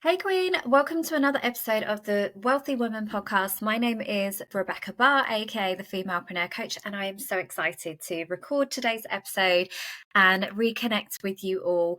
Hey Queen, welcome to another episode of the Wealthy Women podcast. My name is Rebecca Barr, aka the Femalepreneur Coach, and I am so excited to record today's episode and reconnect with you all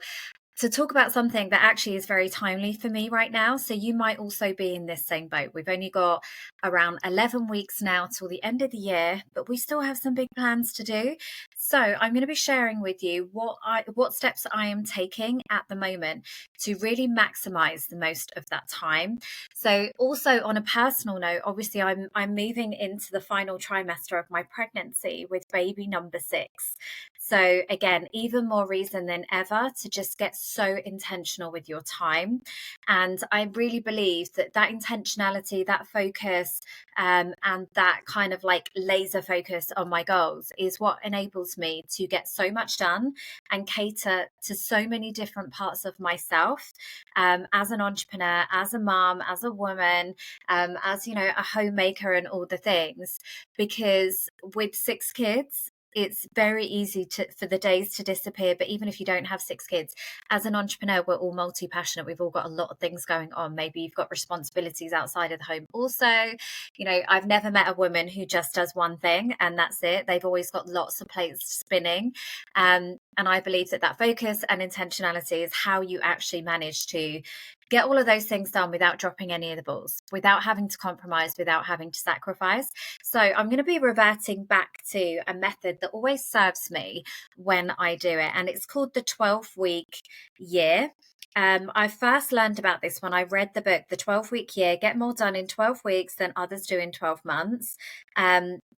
to talk about something that actually is very timely for me right now. So you might also be in this same boat. We've only got around 11 weeks now till the end of the year, but we still have some big plans to do. So I'm going to be sharing with you what steps I am taking at the moment to really maximize the most of that time. So also on a personal note, obviously I'm moving into the final trimester of my pregnancy with baby number 6. So again, even more reason than ever to just get so intentional with your time. And I really believe that intentionality, that focus, and that kind of like laser focus on my goals is what enables me to get so much done and cater to so many different parts of myself, as an entrepreneur, as a mom, as a woman, as, a homemaker and all the things. Because with 6 kids, it's very easy for the days to disappear. But even if you don't have 6 kids, as an entrepreneur, we're all multi-passionate. We've all got a lot of things going on. Maybe you've got responsibilities outside of the home. Also, I've never met a woman who just does one thing and that's it. They've always got lots of plates spinning. And I believe that focus and intentionality is how you actually manage to get all of those things done without dropping any of the balls, without having to compromise, without having to sacrifice. So I'm going to be reverting back to a method that always serves me when I do it. And it's called the 12-week year. I first learned about this when I read the book, The 12-Week Year, Get More Done in 12 Weeks Than Others Do in 12 Months.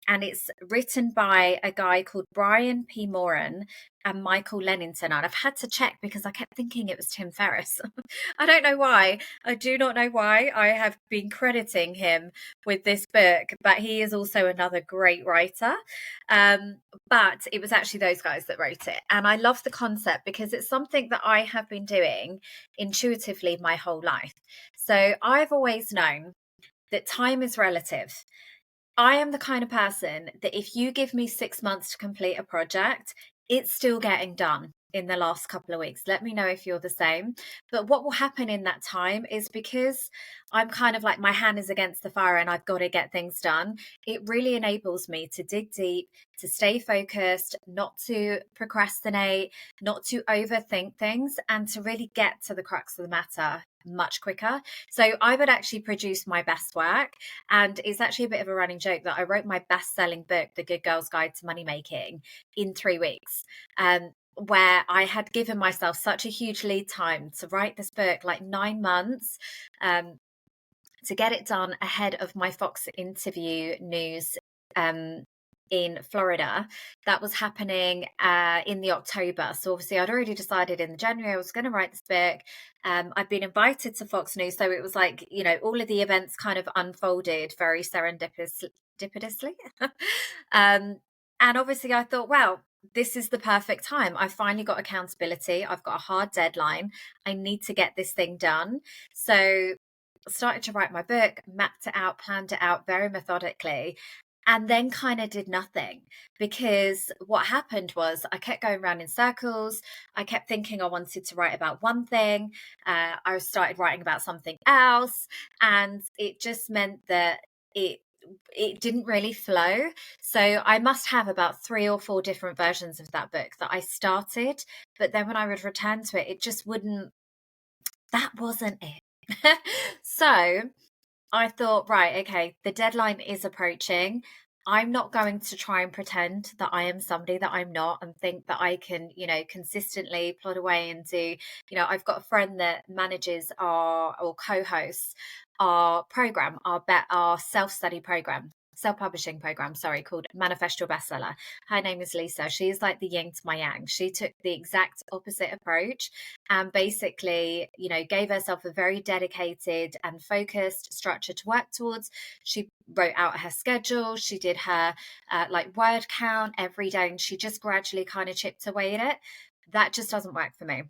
And it's written by a guy called Brian P. Moran and Michael Lennington. And I've had to check because I kept thinking it was Tim Ferriss. I don't know why. I do not know why I have been crediting him with this book, but he is also another great writer. But it was actually those guys that wrote it. And I love the concept because it's something that I have been doing intuitively my whole life. So I've always known that time is relative. I am the kind of person that if you give me 6 months to complete a project, it's still getting done in the last couple of weeks. Let me know if you're the same. But what will happen in that time is, because I'm kind of like my hand is against the fire and I've got to get things done, it really enables me to dig deep, to stay focused, not to procrastinate, not to overthink things, and to really get to the crux of the matter much quicker. So I would actually produce my best work. And it's actually a bit of a running joke that I wrote my best-selling book, The Good Girl's Guide to Money Making, in 3 weeks. Where I had given myself such a huge lead time to write this book, like 9 months, to get it done ahead of my Fox interview news in Florida. That was happening in the October. So obviously I'd already decided in the January I was going to write this book. I'd been invited to Fox News. So it was like, all of the events kind of unfolded very serendipitously. And obviously I thought, well, this is the perfect time. I've finally got accountability. I've got a hard deadline. I need to get this thing done. So I started to write my book, mapped it out, planned it out very methodically, and then kind of did nothing. Because what happened was I kept going around in circles. I kept thinking I wanted to write about one thing. I started writing about something else. And it just meant that it didn't really flow. So I must have about 3 or 4 different versions of that book that I started. But then when I would return to it, it just wouldn't, that wasn't it. So I thought, right, okay, the deadline is approaching. I'm not going to try and pretend that I am somebody that I'm not and think that I can, consistently plod away and do, I've got a friend that manages or co-hosts our program, our self-study program, self-publishing program, called Manifest Your Bestseller. Her name is Lisa. She is like the yin to my yang. She took the exact opposite approach and basically, gave herself a very dedicated and focused structure to work towards. She wrote out her schedule. She did her word count every day, and she just gradually kind of chipped away at it. That just doesn't work for me.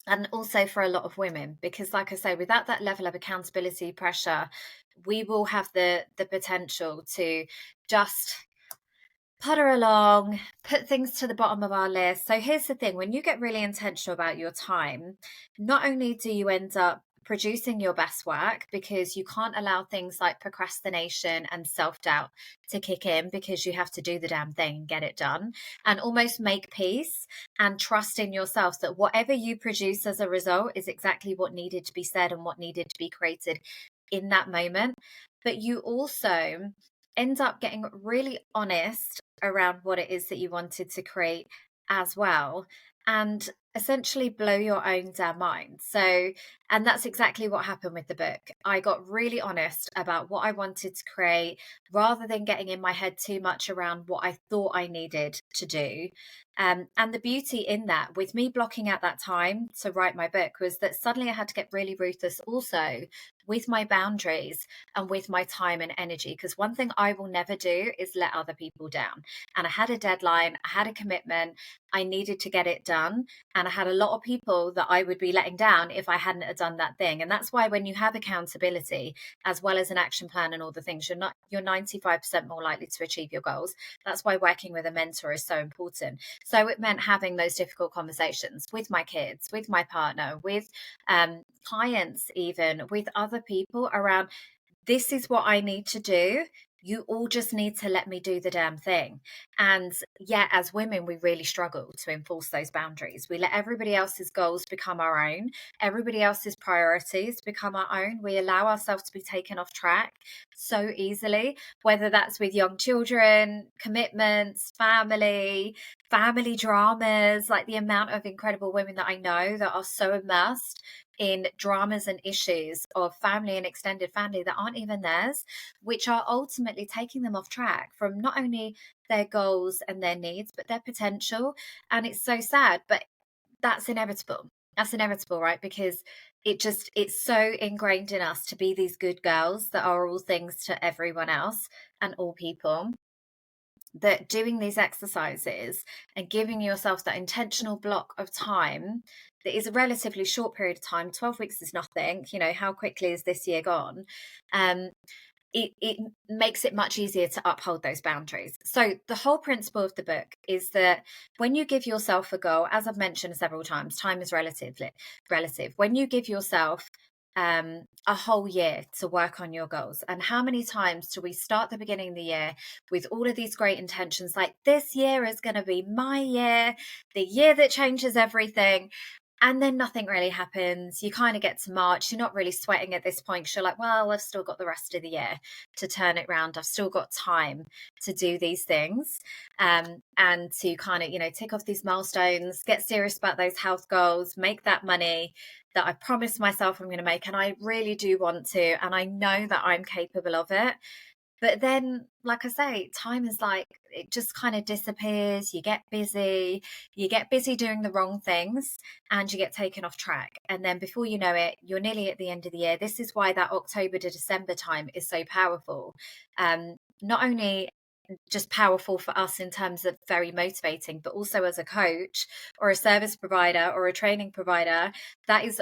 And also for a lot of women, because like I say, without that level of accountability pressure, we will have the potential to just putter along, put things to the bottom of our list. So here's the thing: when you get really intentional about your time, not only do you end up producing your best work, because you can't allow things like procrastination and self-doubt to kick in, because you have to do the damn thing and get it done, and almost make peace and trust in yourself that whatever you produce as a result is exactly what needed to be said and what needed to be created in that moment. But you also end up getting really honest around what it is that you wanted to create as well, and essentially blow your own damn mind. So, and that's exactly what happened with the book. I got really honest about what I wanted to create, rather than getting in my head too much around what I thought I needed to do. And the beauty in that, with me blocking out that time to write my book, was that suddenly I had to get really ruthless also with my boundaries and with my time and energy. Because one thing I will never do is let other people down. And I had a deadline, I had a commitment, I needed to get it done. And I had a lot of people that I would be letting down if I hadn't have done that thing. And that's why when you have accountability as well as an action plan and all the things, you're 95% more likely to achieve your goals. That's why working with a mentor is so important. So it meant having those difficult conversations with my kids, with my partner, with clients, even with other people around, this is what I need to do. You all just need to let me do the damn thing. And yeah, as women, we really struggle to enforce those boundaries. We let everybody else's goals become our own, everybody else's priorities become our own. We allow ourselves to be taken off track so easily, whether that's with young children, commitments, family dramas. Like the amount of incredible women that I know that are so immersed in dramas and issues of family and extended family that aren't even theirs, which are ultimately taking them off track from not only their goals and their needs, but their potential. And it's so sad, but that's inevitable. That's inevitable, right? Because it's so ingrained in us to be these good girls that are all things to everyone else and all people, that doing these exercises and giving yourself that intentional block of time that is a relatively short period of time, 12 weeks is nothing, how quickly is this year gone? It makes it much easier to uphold those boundaries. So the whole principle of the book is that when you give yourself a goal, as I've mentioned several times, time is relative. When you give yourself a whole year to work on your goals, and how many times do we start the beginning of the year with all of these great intentions, like this year is going to be my year, the year that changes everything, and then nothing really happens. You kind of get to March, you're not really sweating at this point, 'cause you're like, well, I've still got the rest of the year to turn it around, I've still got time to do these things, and to kind of tick off these milestones, get serious about those health goals, make that money that I promised myself I'm going to make. And I really do want to, and I know that I'm capable of it. But then, like I say, time is like, it just kind of disappears. You get busy doing the wrong things, and you get taken off track. And then before you know it, you're nearly at the end of the year. This is why that October to December time is so powerful. Not only just powerful for us in terms of very motivating, but also as a coach or a service provider or a training provider,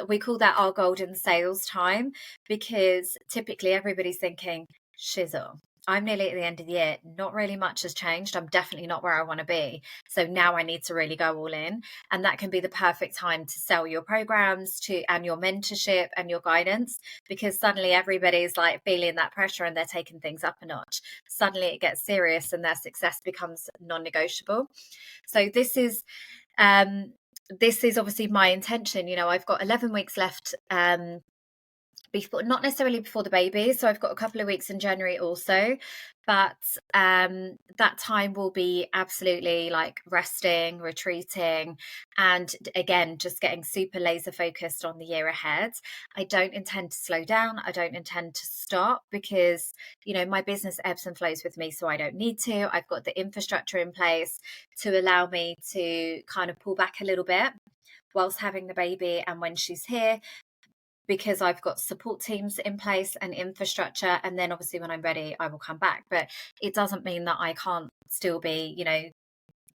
we call that our golden sales time, because typically everybody's thinking, shizzle, I'm nearly at the end of the year, not really much has changed, I'm definitely not where I want to be, so now I need to really go all in. And that can be the perfect time to sell your programs and your mentorship and your guidance, because suddenly everybody's like feeling that pressure and they're taking things up a notch. Suddenly it gets serious and their success becomes non-negotiable. So this is obviously my intention. I've got 11 weeks left, before, not necessarily before the baby, so I've got a couple of weeks in January also, but that time will be absolutely like resting, retreating, and again just getting super laser focused on the year ahead. I don't intend to slow down, I don't intend to stop, because my business ebbs and flows with me, so I don't need to. I've got the infrastructure in place to allow me to kind of pull back a little bit whilst having the baby and when she's here, because I've got support teams in place and infrastructure. And then obviously when I'm ready, I will come back. But it doesn't mean that I can't still be,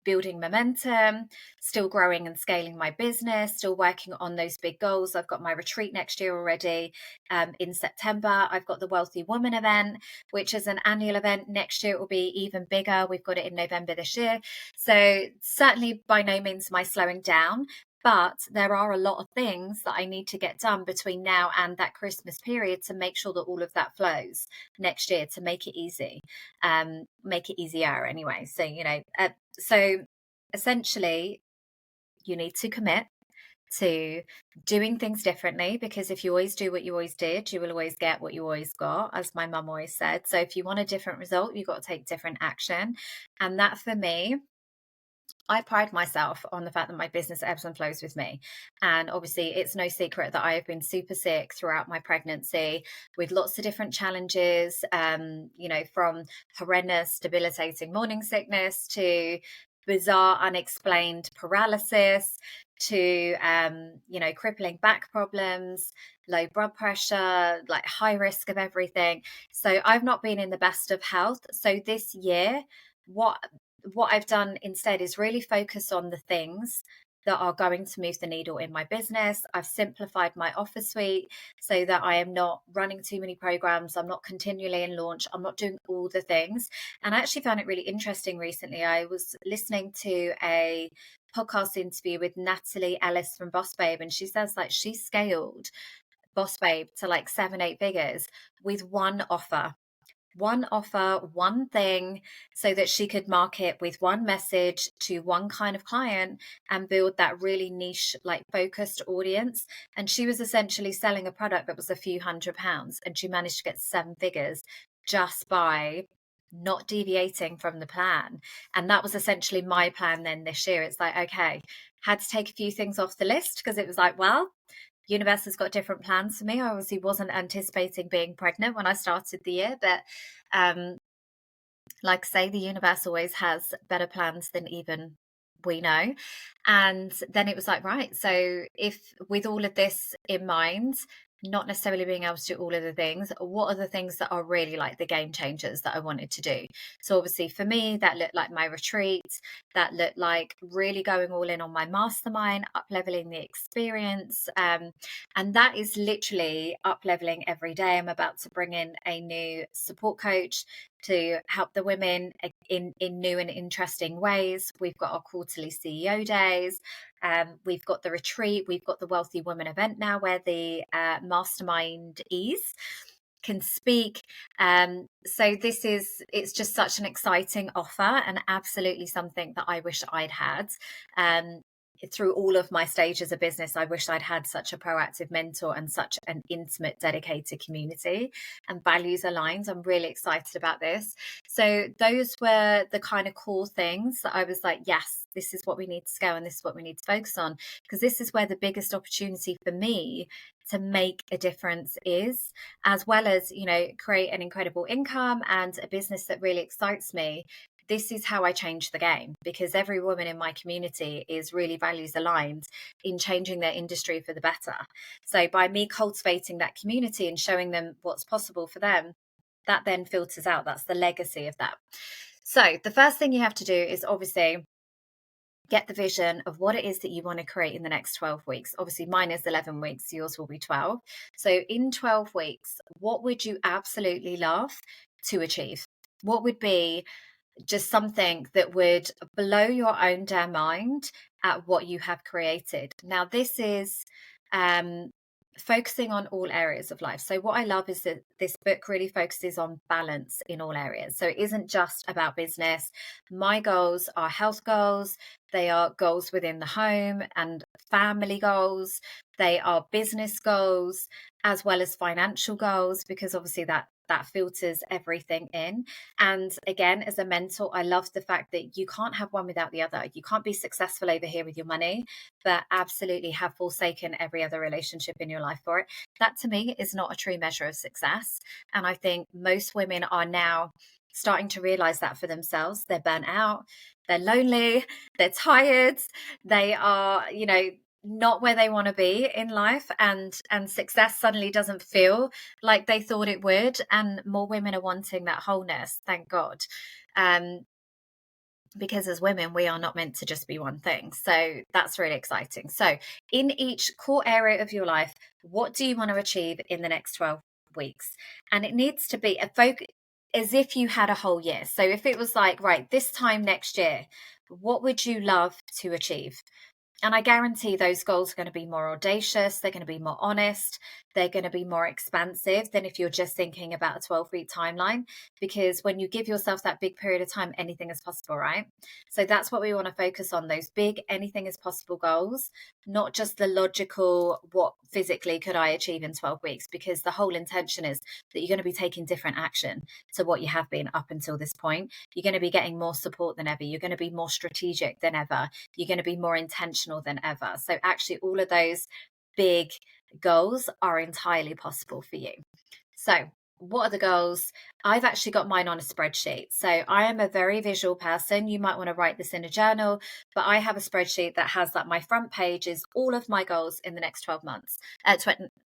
building momentum, still growing and scaling my business, still working on those big goals. I've got my retreat next year already in September. I've got the Wealthy Woman event, which is an annual event. Next year it will be even bigger. We've got it in November this year. So certainly by no means am I slowing down. But there are a lot of things that I need to get done between now and that Christmas period to make sure that all of that flows next year, to make it easy, make it easier anyway. So, so essentially you need to commit to doing things differently, because if you always do what you always did, you will always get what you always got, as my mum always said. So if you want a different result, you've got to take different action. And that, for me, I pride myself on the fact that my business ebbs and flows with me. And obviously, it's no secret that I have been super sick throughout my pregnancy with lots of different challenges, from horrendous, debilitating morning sickness to bizarre, unexplained paralysis to, crippling back problems, low blood pressure, like high risk of everything. So I've not been in the best of health. So this year, what I've done instead is really focus on the things that are going to move the needle in my business. I've simplified my offer suite so that I am not running too many programs. I'm not continually in launch. I'm not doing all the things. And I actually found it really interesting recently. I was listening to a podcast interview with Natalie Ellis from Boss Babe, and she says like she scaled Boss Babe to like 7-8 figures with one offer, one thing, so that she could market with one message to one kind of client and build that really niche, like focused audience. And she was essentially selling a product that was a few £100s, and she managed to get 7 figures just by not deviating from the plan. And that was essentially my plan then this year. It's like, okay, had to take a few things off the list because it was like, well, universe has got different plans for me. I obviously wasn't anticipating being pregnant when I started the year, but like I say, the universe always has better plans than even we know. And then it was like, right, so if with all of this in mind, not necessarily being able to do all of the things, what are the things that are really like the game changers that I wanted to do? So obviously for me, that looked like my retreat, that looked like really going all in on my mastermind, up leveling the experience. And that is literally up leveling every day. I'm about to bring in a new support coach to help the women in new and interesting ways. We've got our quarterly CEO days. We've got the retreat. We've got the Wealthy Women event now, where the mastermindees can speak. So it's just such an exciting offer, and absolutely something that I wish I'd had. Through all of my stages of business, I wish I'd had such a proactive mentor and such an intimate, dedicated community and values aligned. I'm really excited about this. So those were the kind of core things that I was like, yes, this is what we need to scale and this is what we need to focus on, because this is where the biggest opportunity for me to make a difference is, as well as, create an incredible income and a business that really excites me. This is how I change the game, because every woman in my community is really values aligned in changing their industry for the better. So by me cultivating that community and showing them what's possible for them, that then filters out. That's the legacy of that. So the first thing you have to do is obviously get the vision of what it is that you want to create in the next 12 weeks. Obviously, mine is 11 weeks, yours will be 12. So in 12 weeks, what would you absolutely love to achieve? What would be just something that would blow your own damn mind at what you have created? Now, this is focusing on all areas of life. So what I love is that this book really focuses on balance in all areas. So it isn't just about business. My goals are health goals. They are goals within the home and family goals. They are business goals as well as financial goals, because obviously that filters everything in. And again, as a mentor, I love the fact that you can't have one without the other. You can't be successful over here with your money, but absolutely have forsaken every other relationship in your life for it. That to me is not a true measure of success. And I think most women are now starting to realize that for themselves. They're burnt out, they're lonely, they're tired, they are, not where they want to be in life, and success suddenly doesn't feel like they thought it would. And more women are wanting that wholeness, thank God. Because as women, we are not meant to just be one thing. So that's really exciting. So in each core area of your life, what do you want to achieve in the next 12 weeks? And it needs to be a focus as if you had a whole year. So if it was like, right, this time next year, what would you love to achieve? And I guarantee those goals are going to be more audacious, they're going to be more honest, they're going to be more expansive than if you're just thinking about a 12-week timeline. Because when you give yourself that big period of time, anything is possible, right? So that's what we want to focus on, those big anything is possible goals, not just the logical, what physically could I achieve in 12 weeks? Because the whole intention is that you're going to be taking different action to what you have been up until this point. You're going to be getting more support than ever. You're going to be more strategic than ever. You're going to be more intentional than ever. So actually all of those big goals are entirely possible for you. So what are the goals? I've actually got mine on a spreadsheet. So I am a very visual person. You might want to write this in a journal, but I have a spreadsheet that has that my front page is all of my goals in the next 12 months.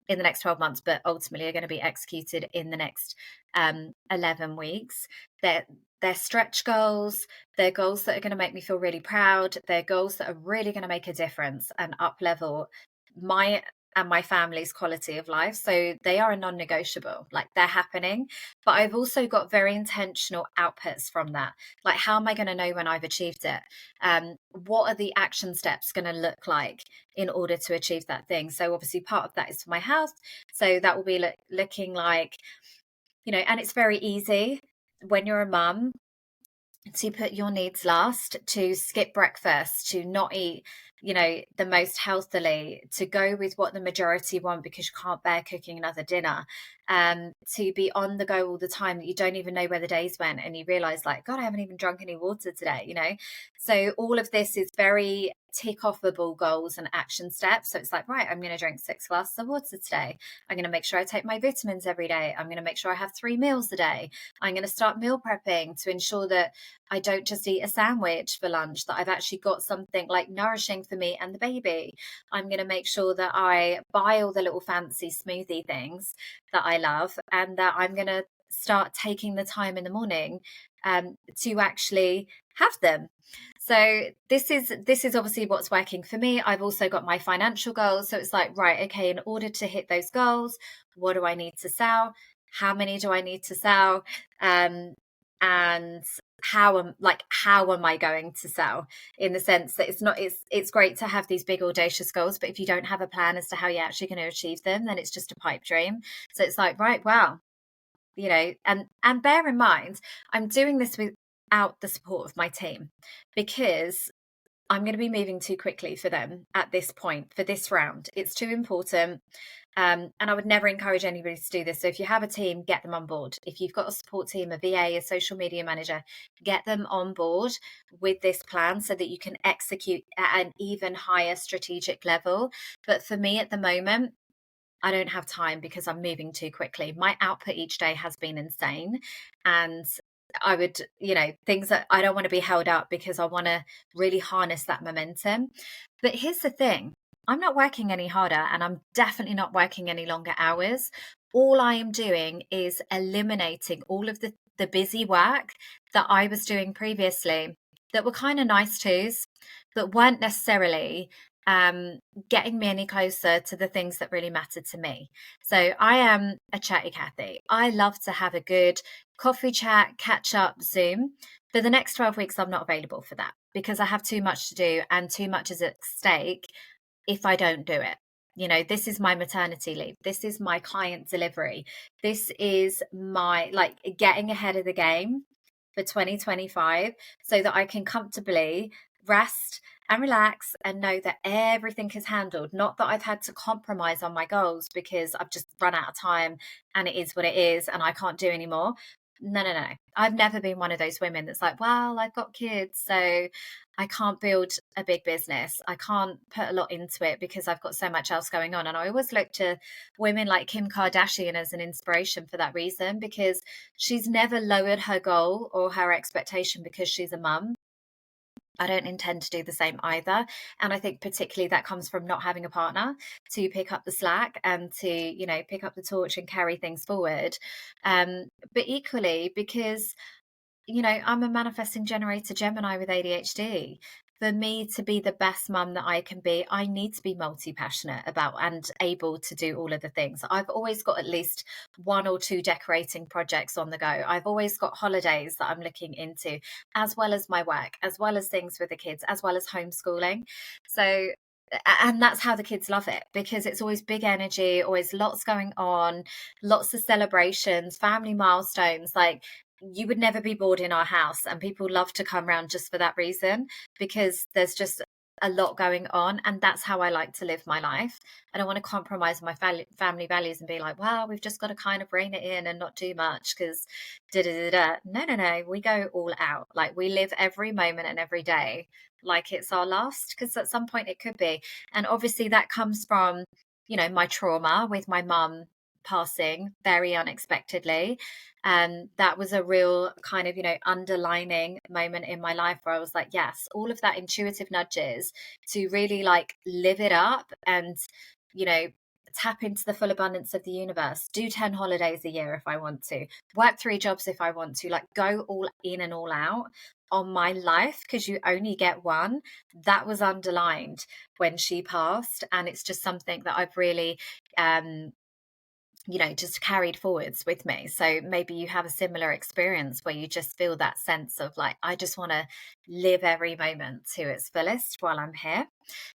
In the next 12 months, but ultimately are going to be executed in the next 11 weeks. They're stretch goals. They're goals that are going to make me feel really proud. They're goals that are really going to make a difference and up level my and my family's quality of life. So they are a non-negotiable, like they're happening. But I've also got very intentional outputs from that. Like, how am I going to know when I've achieved it? What are the action steps going to look like in order to achieve that thing? So obviously part of that is for my health. So that will be looking like, and it's very easy when you're a mum to put your needs last, to skip breakfast, to not eat, the most healthily, to go with what the majority want because you can't bear cooking another dinner, to be on the go all the time that you don't even know where the days went and you realize like, God, I haven't even drunk any water today, So all of this is very tick offable goals and action steps. So it's like, right, I'm going to drink 6 glasses of water today. I'm going to make sure I take my vitamins every day. I'm going to make sure I have 3 meals a day. I'm going to start meal prepping to ensure that I don't just eat a sandwich for lunch, that I've actually got something like nourishing for me and the baby. I'm going to make sure that I buy all the little fancy smoothie things that I love, and that I'm going to start taking the time in the morning to actually have them. So this is obviously what's working for me. I've also got my financial goals. So it's like, right, okay, in order to hit those goals, what do I need to sell? How many do I need to sell? And how am I going to sell, in the sense that it's great to have these big audacious goals, but if you don't have a plan as to how you're actually going to achieve them, then it's just a pipe dream. So it's like, right, wow, and bear in mind, I'm doing this without the support of my team, because I'm going to be moving too quickly for them at this point, for this round. It's too important. And I would never encourage anybody to do this. So if you have a team, get them on board. If you've got a support team, a VA, a social media manager, get them on board with this plan so that you can execute at an even higher strategic level. But for me at the moment, I don't have time because I'm moving too quickly. My output each day has been insane. And I would, things that I don't want to be held up because I want to really harness that momentum. But here's the thing. I'm not working any harder, and I'm definitely not working any longer hours. All I am doing is eliminating all of the busy work that I was doing previously that were kind of nice twos, but weren't necessarily getting me any closer to the things that really matter to me. So I am a chatty Cathy. I love to have a good coffee chat, catch up, Zoom. For the next 12 weeks, I'm not available for that because I have too much to do and too much is at stake if I don't do it. This is my maternity leave. This is my client delivery. This is my getting ahead of the game for 2025 so that I can comfortably rest and relax and know that everything is handled. Not that I've had to compromise on my goals because I've just run out of time and it is what it is and I can't do anymore. No. I've never been one of those women that's like, well, I've got kids, so I can't build a big business. I can't put a lot into it because I've got so much else going on. And I always look to women like Kim Kardashian as an inspiration for that reason, because she's never lowered her goal or her expectation because she's a mum. I don't intend to do the same either. And I think particularly that comes from not having a partner to pick up the slack and to, pick up the torch and carry things forward. But equally, because, I'm a manifesting generator Gemini with ADHD. for me to be the best mum that I can be, I need to be multi-passionate about and able to do all of the things. I've always got at least one or two decorating projects on the go. I've always got holidays that I'm looking into, as well as my work, as well as things with the kids, as well as homeschooling. So, and that's how the kids love it, because it's always big energy, always lots going on, lots of celebrations, family milestones. Like, you would never be bored in our house, and people love to come round just for that reason, because there's just a lot going on, and that's how I like to live my life. I don't want to compromise my family values and be like, well, we've just got to kind of rein it in and not do much because da da da da. No, we go all out. Like, we live every moment and every day like it's our last, because at some point it could be. And obviously that comes from, my trauma with my mum passing very unexpectedly. And that was a real kind of, underlining moment in my life where I was like, yes, all of that intuitive nudges to really like live it up and, tap into the full abundance of the universe, do 10 holidays a year if I want to, work 3 jobs if I want to, like go all in and all out on my life, because you only get one. That was underlined when she passed. And it's just something that I've really, just carried forwards with me. So maybe you have a similar experience where you just feel that sense of like, I just want to live every moment to its fullest while I'm here.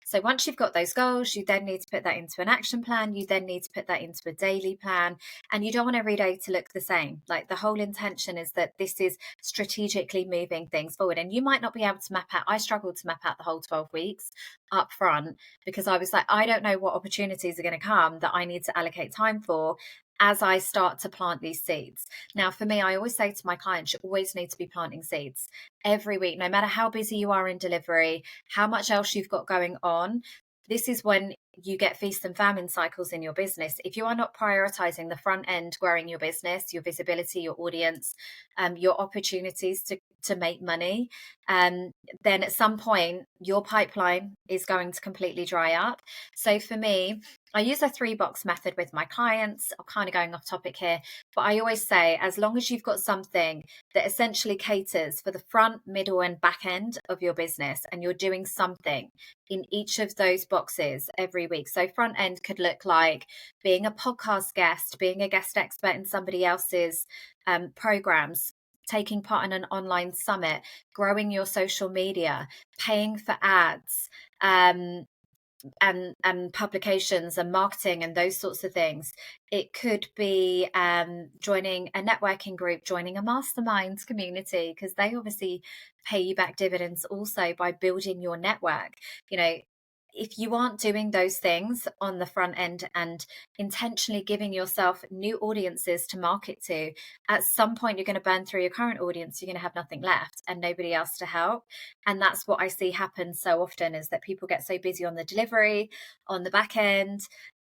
So once you've got those goals, you then need to put that into an action plan. You then need to put that into a daily plan. And you don't want every day to look the same. Like, the whole intention is that this is strategically moving things forward. And you might not be able to map out. I struggled to map out the whole 12 weeks up front, because I was like, I don't know what opportunities are going to come that I need to allocate time for as I start to plant these seeds. Now, for me, I always say to my clients, you always need to be planting seeds every week, no matter how busy you are in delivery, how much else you've got going on. This is when you get feast and famine cycles in your business. If you are not prioritizing the front end, growing your business, your visibility, your audience, your opportunities to make money, then at some point your pipeline is going to completely dry up. So for me, I use a 3-box method with my clients. I'm kind of going off topic here, but I always say, as long as you've got something that essentially caters for the front, middle, and back end of your business, and you're doing something in each of those boxes every week. So front end could look like being a podcast guest, being a guest expert in somebody else's programs, taking part in an online summit, growing your social media, paying for ads, and publications and marketing and those sorts of things. It could be joining a networking group, joining a mastermind community, because they obviously pay you back dividends also by building your network. If you aren't doing those things on the front end and intentionally giving yourself new audiences to market to, at some point you're going to burn through your current audience. You're going to have nothing left and nobody else to help. And that's what I see happen so often, is that people get so busy on the delivery, on the back end,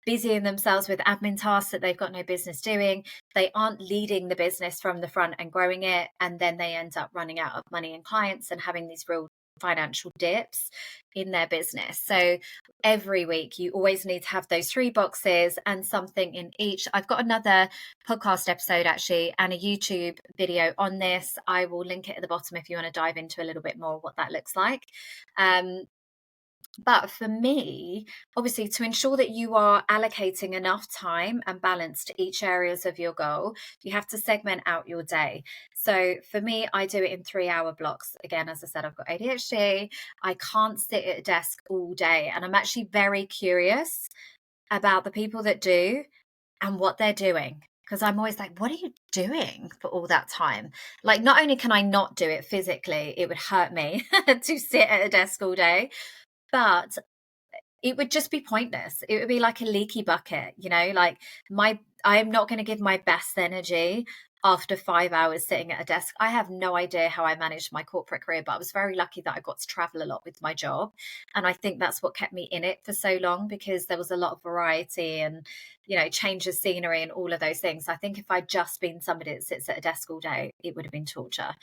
busying themselves with admin tasks that they've got no business doing. They aren't leading the business from the front and growing it. And then they end up running out of money and clients and having these real financial dips in their business. So every week you always need to have those 3 boxes and something in each. I've got another podcast episode actually and a YouTube video on this. I will link it at the bottom if you want to dive into a little bit more what that looks like. But for me, obviously, to ensure that you are allocating enough time and balance to each areas of your goal, you have to segment out your day. So for me, I do it in 3-hour blocks. Again, as I said, I've got ADHD. I can't sit at a desk all day. And I'm actually very curious about the people that do and what they're doing. Because I'm always like, what are you doing for all that time? Like, not only can I not do it physically, it would hurt me to sit at a desk all day, but it would just be pointless. It would be like a leaky bucket, like I am not going to give my best energy after 5 hours sitting at a desk. I have no idea how I managed my corporate career, but I was very lucky that I got to travel a lot with my job. And I think that's what kept me in it for so long, because there was a lot of variety and, change of scenery and all of those things. I think if I'd just been somebody that sits at a desk all day, it would have been torture.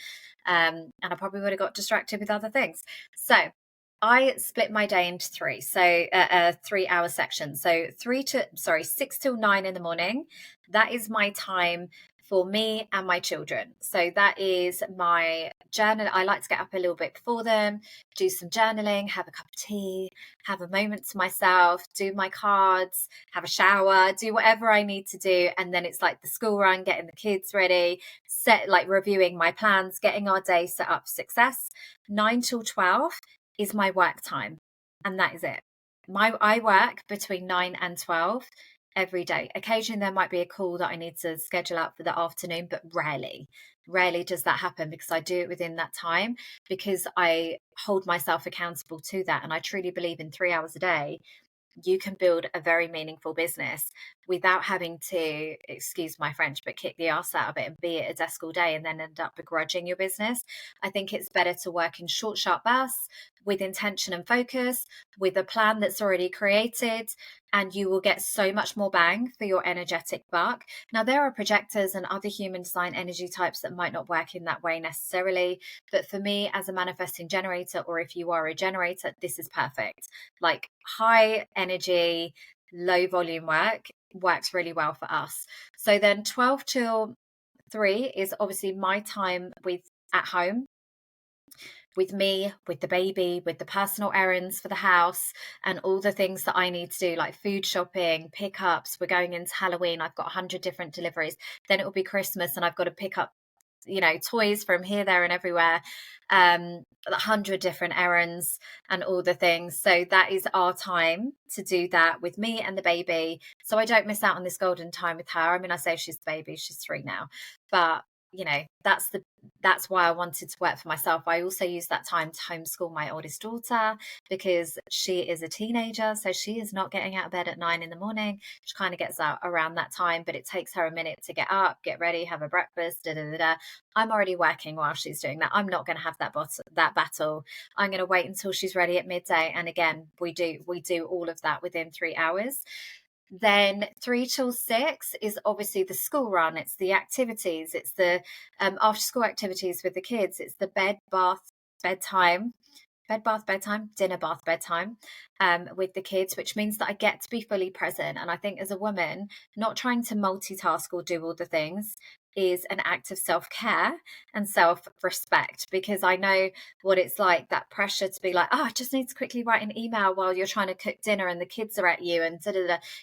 And I probably would have got distracted with other things. So I split my day into 3, so a 3-hour section. So 6 till 9 in the morning, that is my time for me and my children. So that is my journal. I like to get up a little bit before them, do some journaling, have a cup of tea, have a moment to myself, do my cards, have a shower, do whatever I need to do. And then it's like the school run, getting the kids ready, reviewing my plans, getting our day set up for success. 9 till 12 is my work time. And that is it. I work between 9 and 12 every day. Occasionally there might be a call that I need to schedule out for the afternoon, but rarely does that happen, because I do it within that time, because I hold myself accountable to that. And I truly believe in 3 hours a day, you can build a very meaningful business without having to, excuse my French, but kick the ass out of it and be at a desk all day and then end up begrudging your business. I think it's better to work in short, sharp bursts with intention and focus, with a plan that's already created, and you will get so much more bang for your energetic buck. Now, there are projectors and other human design energy types that might not work in that way necessarily. But for me, as a manifesting generator, or if you are a generator, this is perfect. Like high energy, low volume work works really well for us. So then 12 till 3 is obviously my time at home, with me, with the baby, with the personal errands for the house, and all the things that I need to do, like food shopping, pickups. We're going into Halloween. I've got 100 different deliveries. Then it will be Christmas and I've got to pick up, toys from here, there, and everywhere. 100 different errands and all the things. So that is our time to do that with me and the baby. So I don't miss out on this golden time with her. I mean, I say she's the baby, she's 3 now, but that's why I wanted to work for myself. I also use that time to homeschool my oldest daughter, because she is a teenager, so she is not getting out of bed at 9 in the morning. She kind of gets out around that time, but it takes her a minute to get up, get ready, have a breakfast. I'm already working while she's doing that. I'm not going to have that battle. I'm going to wait until she's ready at midday. And again, we do all of that within 3 hours. Then 3 till 6 is obviously the school run. It's the activities. It's the after school activities with the kids. It's the bed, bath, bedtime, dinner, bath, bedtime with the kids, which means that I get to be fully present. And I think as a woman, not trying to multitask or do all the things is an act of self-care and self-respect, because I know what it's like, that pressure to be like, I just need to quickly write an email while you're trying to cook dinner and the kids are at you, and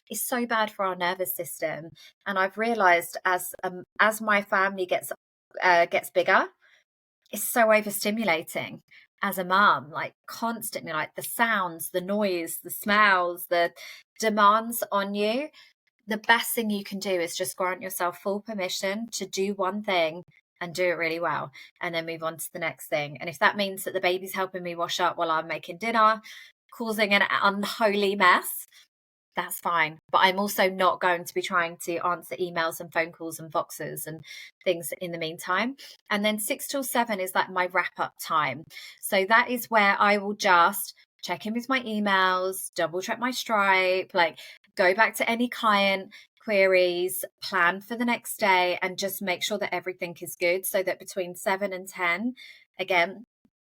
It's so bad for our nervous system. And I've realized as my family gets bigger, it's so overstimulating as a mom, like constantly, like the sounds, the noise, the smells, the demands on you. The best thing you can do is just grant yourself full permission to do one thing and do it really well, and then move on to the next thing. And if that means that the baby's helping me wash up while I'm making dinner, causing an unholy mess, that's fine. But I'm also not going to be trying to answer emails and phone calls and Voxes and things in the meantime. And then 6 till 7 is like my wrap up time. So that is where I will just check in with my emails, double check my Stripe, like go back to any client queries, plan for the next day, and just make sure that everything is good, so that between 7 and 10, again,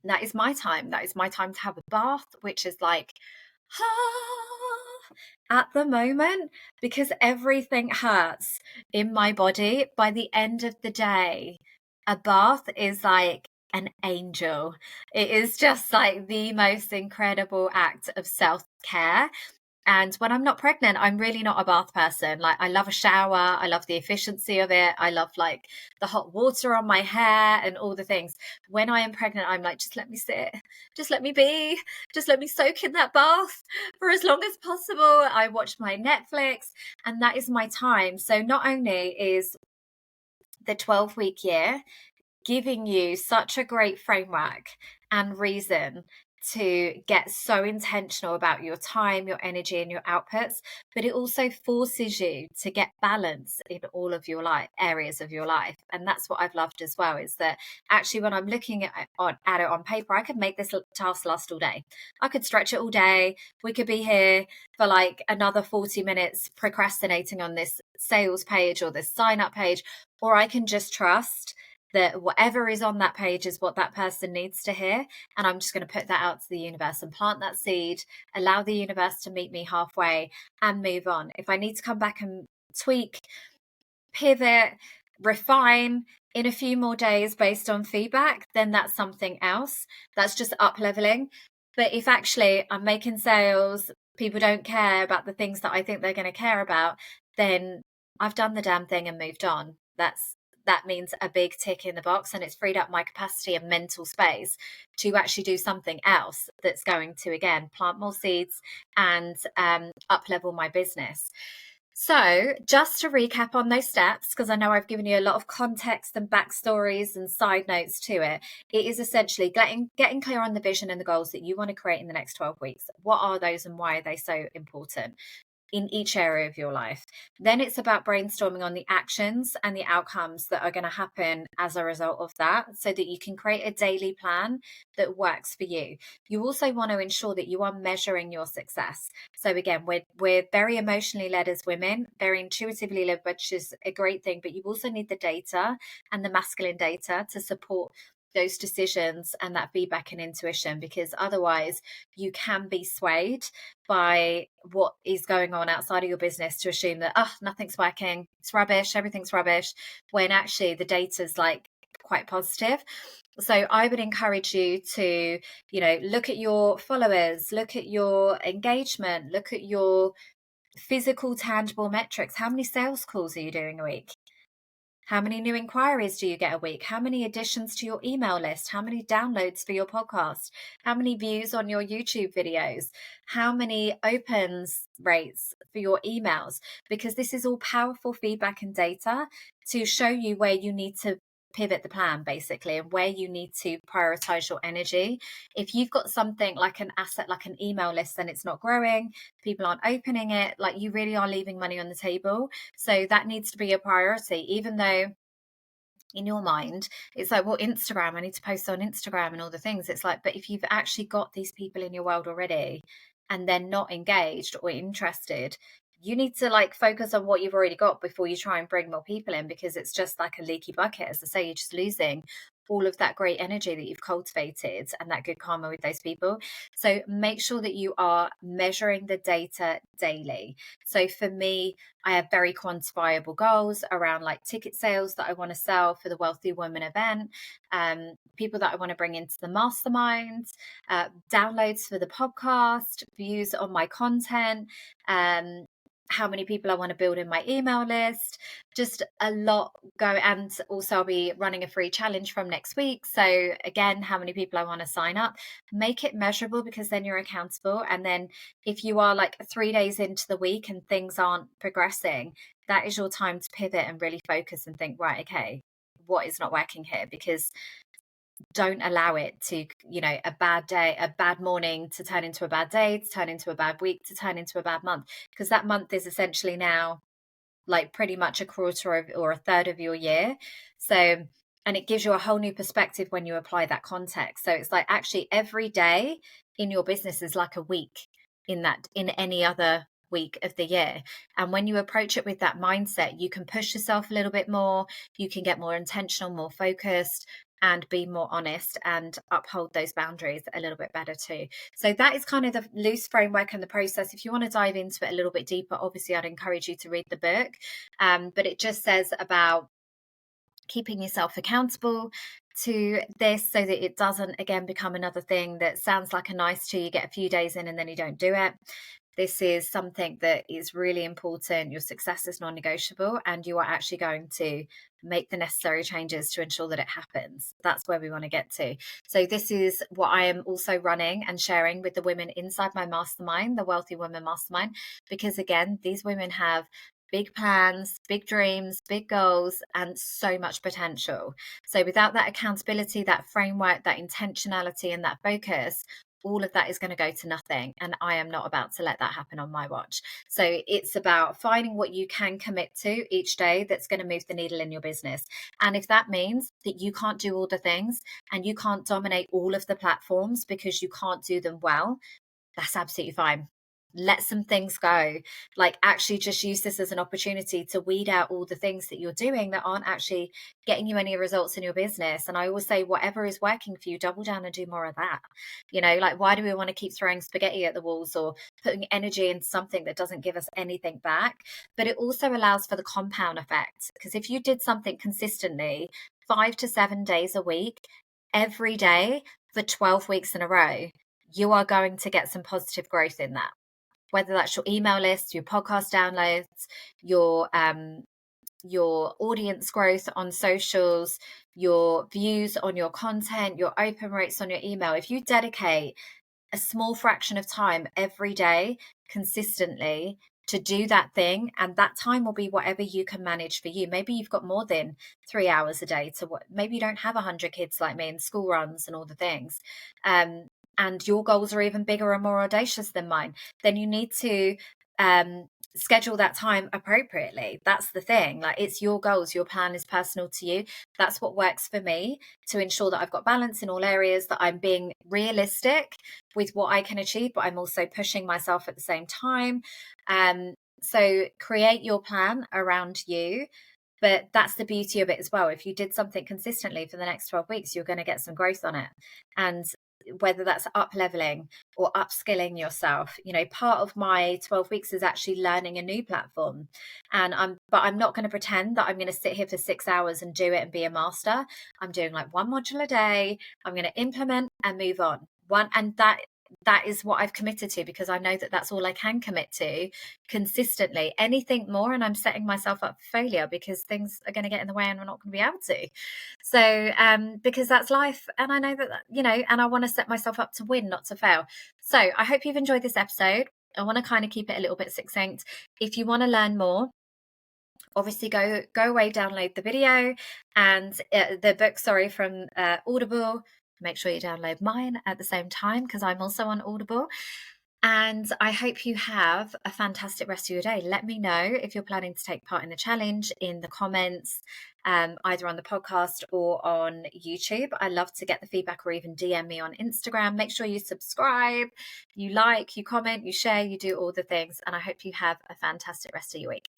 that is my time. That is my time to have a bath, which is like, at the moment, because everything hurts in my body. By the end of the day, a bath is like an angel. It is just like the most incredible act of self-care. And when I'm not pregnant, I'm really not a bath person. Like, I love a shower. I love the efficiency of it. I love like the hot water on my hair and all the things. When I am pregnant, I'm like, just let me sit. Just let me be. Just let me soak in that bath for as long as possible. I watch my Netflix, and that is my time. So not only is the 12-week year giving you such a great framework and reason to get so intentional about your time, your energy, and your outputs, but it also forces you to get balance in all of your areas of your life. And that's what I've loved as well, is that actually when I'm looking at it on paper, I could make this task last all day. I could stretch it all day. We could be here for like another 40 minutes procrastinating on this sales page or this sign up page, or I can just trust that whatever is on that page is what that person needs to hear. And I'm just going to put that out to the universe and plant that seed, allow the universe to meet me halfway, and move on. If I need to come back and tweak, pivot, refine in a few more days based on feedback, then that's something else. That's just up leveling. But if actually I'm making sales, people don't care about the things that I think they're going to care about, then I've done the damn thing and moved on. That means a big tick in the box, and it's freed up my capacity and mental space to actually do something else that's going to, again, plant more seeds and up level my business. So just to recap on those steps, because I know I've given you a lot of context and backstories and side notes to it, it is essentially getting clear on the vision and the goals that you want to create in the next 12 weeks. What are those and why are they so important in each area of your life? Then it's about brainstorming on the actions and the outcomes that are going to happen as a result of that, so that you can create a daily plan that works for you. You also want to ensure that you are measuring your success. So again, we're very emotionally led as women, very intuitively led, which is a great thing, but you also need the data and the masculine data to support those decisions and that feedback and intuition, because otherwise you can be swayed by what is going on outside of your business to assume that, nothing's working, it's rubbish, everything's rubbish, when actually the data's like quite positive. So I would encourage you to, look at your followers, look at your engagement, look at your physical, tangible metrics. How many sales calls are you doing a week? How many new inquiries do you get a week? How many additions to your email list? How many downloads for your podcast? How many views on your YouTube videos? How many opens rates for your emails? Because this is all powerful feedback and data to show you where you need to pivot the plan, basically, and where you need to prioritize your energy. If you've got something like an asset, like an email list, and it's not growing, people aren't opening it, like you really are leaving money on the table. So that needs to be a priority, even though in your mind it's like, well, Instagram, I need to post on Instagram and all the things. It's like, but if you've actually got these people in your world already and they're not engaged or interested, you need to like focus on what you've already got before you try and bring more people in, because it's just like a leaky bucket. As I say, you're just losing all of that great energy that you've cultivated and that good karma with those people. So make sure that you are measuring the data daily. So for me, I have very quantifiable goals around like ticket sales that I want to sell for the Wealthy Women event, people that I want to bring into the mastermind, downloads for the podcast, views on my content, how many people I want to build in my email list, just a lot go. And also I'll be running a free challenge from next week. So again, how many people I want to sign up, make it measurable, because then you're accountable. And then if you are like 3 days into the week and things aren't progressing, that is your time to pivot and really focus and think, right, okay, what is not working here? Because don't allow it to, a bad day, a bad morning to turn into a bad day, to turn into a bad week, to turn into a bad month, because that month is essentially now like pretty much a quarter of, or a third of your year. So, and it gives you a whole new perspective when you apply that context. So it's like actually every day in your business is like a week in any other week of the year. And when you approach it with that mindset, you can push yourself a little bit more, you can get more intentional, more focused, and be more honest and uphold those boundaries a little bit better too. So that is kind of the loose framework and the process. If you want to dive into it a little bit deeper, obviously I'd encourage you to read the book. But it just says about keeping yourself accountable to this, so that it doesn't again become another thing that sounds like a nice to you get a few days in and then you don't do it. This is something that is really important. Your success is non-negotiable, and you are actually going to make the necessary changes to ensure that it happens. That's where we want to get to. So this is what I am also running and sharing with the women inside my mastermind, the Wealthy Women Mastermind, because again, these women have big plans, big dreams, big goals, and so much potential. So without that accountability, that framework, that intentionality, and that focus, all of that is going to go to nothing. And I am not about to let that happen on my watch. So it's about finding what you can commit to each day that's going to move the needle in your business. And if that means that you can't do all the things and you can't dominate all of the platforms because you can't do them well, that's absolutely fine. let some things go. Like, actually just use this as an opportunity to weed out all the things that you're doing that aren't actually getting you any results in your business. And I always say, whatever is working for you, double down and do more of that. Like, why do we want to keep throwing spaghetti at the walls or putting energy into something that doesn't give us anything back? But it also allows for the compound effect, because if you did something consistently 5 to 7 days a week, every day for 12 weeks in a row, you are going to get some positive growth in that. Whether that's your email list, your podcast downloads, your audience growth on socials, your views on your content, your open rates on your email. If you dedicate a small fraction of time every day consistently to do that thing, and that time will be whatever you can manage for you. Maybe you've got more than 3 hours a day to what, maybe you don't have 100 kids like me and school runs and all the things. And your goals are even bigger and more audacious than mine, then you need to schedule that time appropriately. That's the thing. Like, it's your goals, your plan is personal to you. That's what works for me to ensure that I've got balance in all areas, that I'm being realistic with what I can achieve, but I'm also pushing myself at the same time. So create your plan around you. But that's the beauty of it as well. If you did something consistently for the next 12 weeks, you're going to get some growth on it. And whether that's up leveling or upskilling yourself, part of my 12 weeks is actually learning a new platform. But I'm not going to pretend that I'm going to sit here for 6 hours and do it and be a master. I'm doing like one module a day. I'm going to implement and move on. And that is what I've committed to, because I know that that's all I can commit to consistently. Anything more, and I'm setting myself up for failure, because things are going to get in the way and we're not going to be able to. So, because that's life. And I know that, and I want to set myself up to win, not to fail. So I hope you've enjoyed this episode. I want to kind of keep it a little bit succinct. If you want to learn more, obviously go away, download the video and the book, from Audible. Make sure you download mine at the same time, because I'm also on Audible. And I hope you have a fantastic rest of your day. Let me know if you're planning to take part in the challenge in the comments, either on the podcast or on YouTube. I love to get the feedback, or even DM me on Instagram. Make sure you subscribe, you like, you comment, you share, you do all the things. And I hope you have a fantastic rest of your week.